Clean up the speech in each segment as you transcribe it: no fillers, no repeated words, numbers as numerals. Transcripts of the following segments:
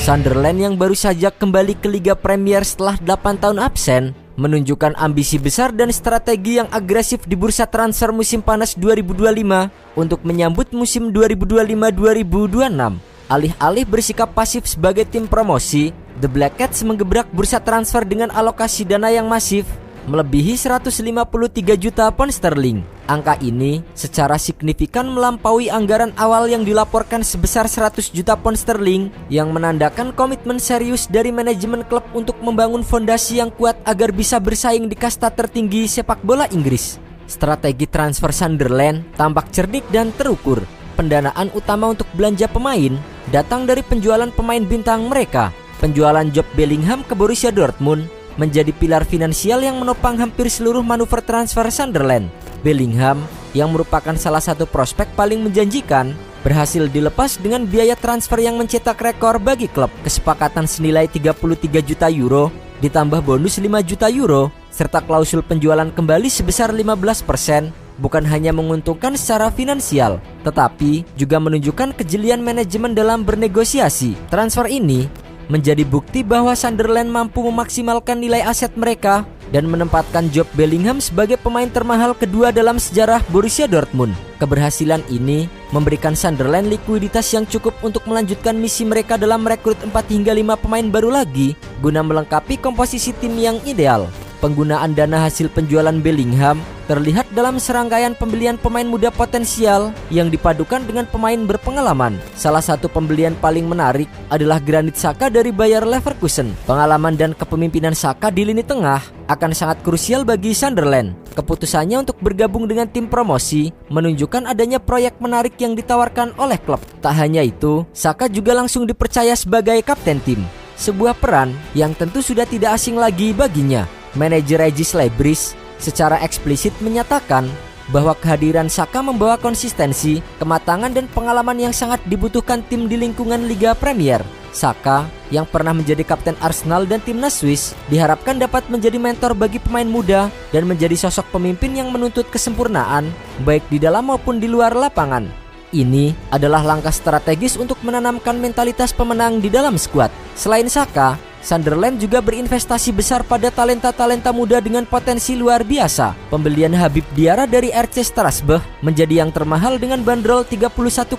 Sunderland yang baru saja kembali ke Liga Premier setelah 8 tahun absen menunjukkan ambisi besar dan strategi yang agresif di bursa transfer musim panas 2025 untuk menyambut musim 2025-2026. Alih-alih bersikap pasif sebagai tim promosi, The Black Cats menggebrak bursa transfer dengan alokasi dana yang masif melebihi 153 juta pound sterling. Angka ini secara signifikan melampaui anggaran awal yang dilaporkan sebesar 100 juta pound sterling, yang menandakan komitmen serius dari manajemen klub untuk membangun fondasi yang kuat agar bisa bersaing di kasta tertinggi sepak bola Inggris. Strategi transfer Sunderland tampak cerdik dan terukur. Pendanaan utama untuk belanja pemain datang dari penjualan pemain bintang mereka. Penjualan Job Bellingham ke Borussia Dortmund menjadi pilar finansial yang menopang hampir seluruh manuver transfer Sunderland. Bellingham, yang merupakan salah satu prospek paling menjanjikan, berhasil dilepas dengan biaya transfer yang mencetak rekor bagi klub. Kesepakatan senilai 33 juta euro ditambah bonus 5 juta euro serta klausul penjualan kembali sebesar 15% bukan hanya menguntungkan secara finansial, tetapi juga menunjukkan kejelian manajemen dalam bernegosiasi. Transfer ini menjadi bukti bahwa Sunderland mampu memaksimalkan nilai aset mereka dan menempatkan Job Bellingham sebagai pemain termahal kedua dalam sejarah Borussia Dortmund. Keberhasilan ini memberikan Sunderland likuiditas yang cukup untuk melanjutkan misi mereka dalam merekrut 4 hingga 5 pemain baru lagi guna melengkapi komposisi tim yang ideal. Penggunaan dana hasil penjualan Bellingham terlihat dalam serangkaian pembelian pemain muda potensial yang dipadukan dengan pemain berpengalaman. Salah satu pembelian paling menarik adalah Granit Xhaka dari Bayer Leverkusen. Pengalaman dan kepemimpinan Xhaka di lini tengah akan sangat krusial bagi Sunderland. Keputusannya untuk bergabung dengan tim promosi menunjukkan adanya proyek menarik yang ditawarkan oleh klub. Tak hanya itu, Xhaka juga langsung dipercaya sebagai kapten tim. Sebuah peran yang tentu sudah tidak asing lagi baginya. Manajer Regis Lebris secara eksplisit menyatakan bahwa kehadiran Xhaka membawa konsistensi, kematangan dan pengalaman yang sangat dibutuhkan tim di lingkungan Liga Premier. Xhaka yang pernah menjadi kapten Arsenal dan timnas Swiss diharapkan dapat menjadi mentor bagi pemain muda dan menjadi sosok pemimpin yang menuntut kesempurnaan baik di dalam maupun di luar lapangan. Ini adalah langkah strategis untuk menanamkan mentalitas pemenang di dalam skuad. Selain Xhaka, Sunderland juga berinvestasi besar pada talenta-talenta muda dengan potensi luar biasa. Pembelian Habib Diarra dari RC Strasbourg menjadi yang termahal dengan bandrol 31,5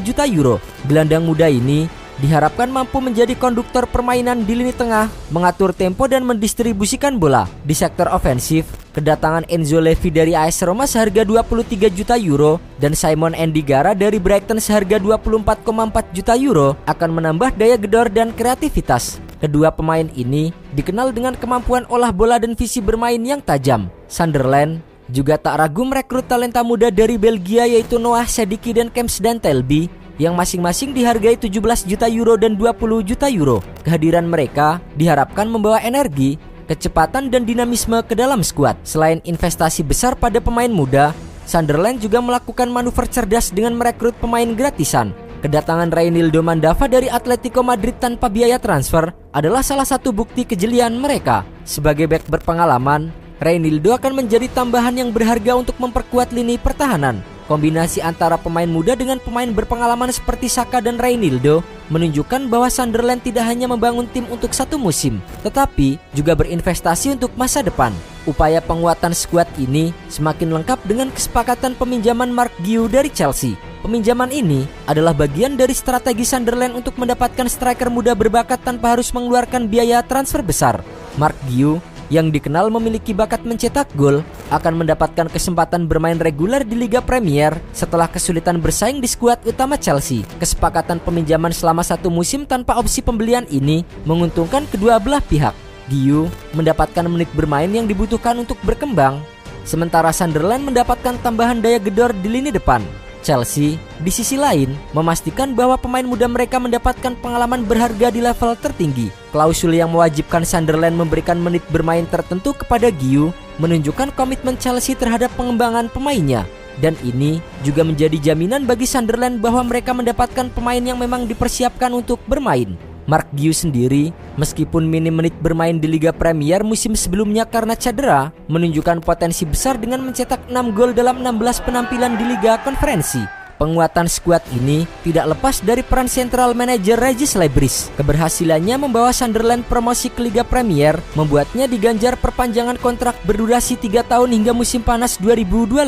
juta euro. Gelandang muda ini diharapkan mampu menjadi konduktor permainan di lini tengah, mengatur tempo dan mendistribusikan bola. Di sektor ofensif, kedatangan Enzo Levy dari AS Roma seharga 23 juta euro dan Simon Ndigara dari Brighton seharga 24,4 juta euro akan menambah daya gedor dan kreativitas. Kedua pemain ini dikenal dengan kemampuan olah bola dan visi bermain yang tajam. Sunderland juga tak ragu merekrut talenta muda dari Belgia yaitu Noah Sediki dan Kems Dantelby yang masing-masing dihargai 17 juta euro dan 20 juta euro. Kehadiran mereka diharapkan membawa energi, kecepatan dan dinamisme ke dalam skuad. Selain investasi besar pada pemain muda, Sunderland juga melakukan manuver cerdas dengan merekrut pemain gratisan. Kedatangan Reinildo Mandava dari Atletico Madrid tanpa biaya transfer adalah salah satu bukti kejelian mereka. Sebagai bek berpengalaman, Reinildo akan menjadi tambahan yang berharga untuk memperkuat lini pertahanan. Kombinasi antara pemain muda dengan pemain berpengalaman seperti Xhaka dan Reinildo menunjukkan bahwa Sunderland tidak hanya membangun tim untuk satu musim, tetapi juga berinvestasi untuk masa depan. Upaya penguatan skuad ini semakin lengkap dengan kesepakatan peminjaman Mark Guiu dari Chelsea. Peminjaman ini adalah bagian dari strategi Sunderland untuk mendapatkan striker muda berbakat tanpa harus mengeluarkan biaya transfer besar. Mark Guiu yang dikenal memiliki bakat mencetak gol akan mendapatkan kesempatan bermain reguler di Liga Premier setelah kesulitan bersaing di skuad utama Chelsea. Kesepakatan peminjaman selama satu musim tanpa opsi pembelian ini menguntungkan kedua belah pihak. Guiu mendapatkan menit bermain yang dibutuhkan untuk berkembang, sementara Sunderland mendapatkan tambahan daya gedor di lini depan. Chelsea, di sisi lain, memastikan bahwa pemain muda mereka mendapatkan pengalaman berharga di level tertinggi. Klausul yang mewajibkan Sunderland memberikan menit bermain tertentu kepada Guiu menunjukkan komitmen Chelsea terhadap pengembangan pemainnya. Dan ini juga menjadi jaminan bagi Sunderland bahwa mereka mendapatkan pemain yang memang dipersiapkan untuk bermain. Mark Guiu sendiri, meskipun minim menit bermain di Liga Premier musim sebelumnya karena cedera, menunjukkan potensi besar dengan mencetak 6 gol dalam 16 penampilan di Liga Konferensi. Penguatan skuad ini tidak lepas dari peran sentral manajer Regis Lebris. Keberhasilannya membawa Sunderland promosi ke Liga Premier membuatnya diganjar perpanjangan kontrak berdurasi 3 tahun hingga musim panas 2028.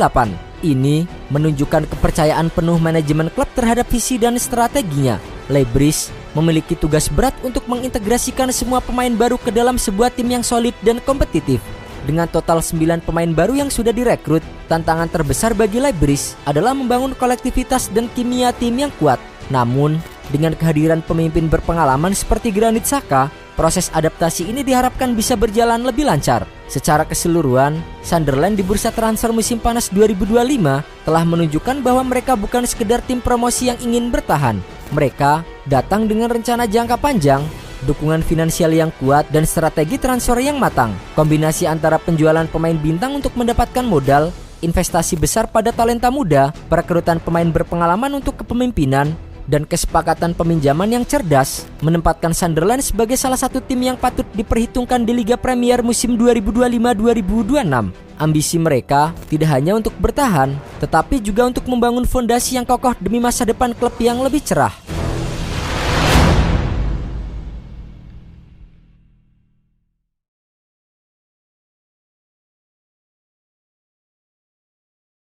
Ini menunjukkan kepercayaan penuh manajemen klub terhadap visi dan strateginya. Lebris memiliki tugas berat untuk mengintegrasikan semua pemain baru ke dalam sebuah tim yang solid dan kompetitif. Dengan total 9 pemain baru yang sudah direkrut, tantangan terbesar bagi Lebris adalah membangun kolektivitas dan kimia tim yang kuat. Namun, dengan kehadiran pemimpin berpengalaman seperti Granit Xhaka, proses adaptasi ini diharapkan bisa berjalan lebih lancar. Secara keseluruhan, Sunderland di bursa transfer musim panas 2025 telah menunjukkan bahwa mereka bukan sekedar tim promosi yang ingin bertahan. Mereka datang dengan rencana jangka panjang, dukungan finansial yang kuat, dan strategi transfer yang matang. Kombinasi antara penjualan pemain bintang untuk mendapatkan modal, investasi besar pada talenta muda, perekrutan pemain berpengalaman untuk kepemimpinan, dan kesepakatan peminjaman yang cerdas menempatkan Sunderland sebagai salah satu tim yang patut diperhitungkan di Liga Premier musim 2025-2026. Ambisi mereka tidak hanya untuk bertahan, tetapi juga untuk membangun fondasi yang kokoh demi masa depan klub yang lebih cerah.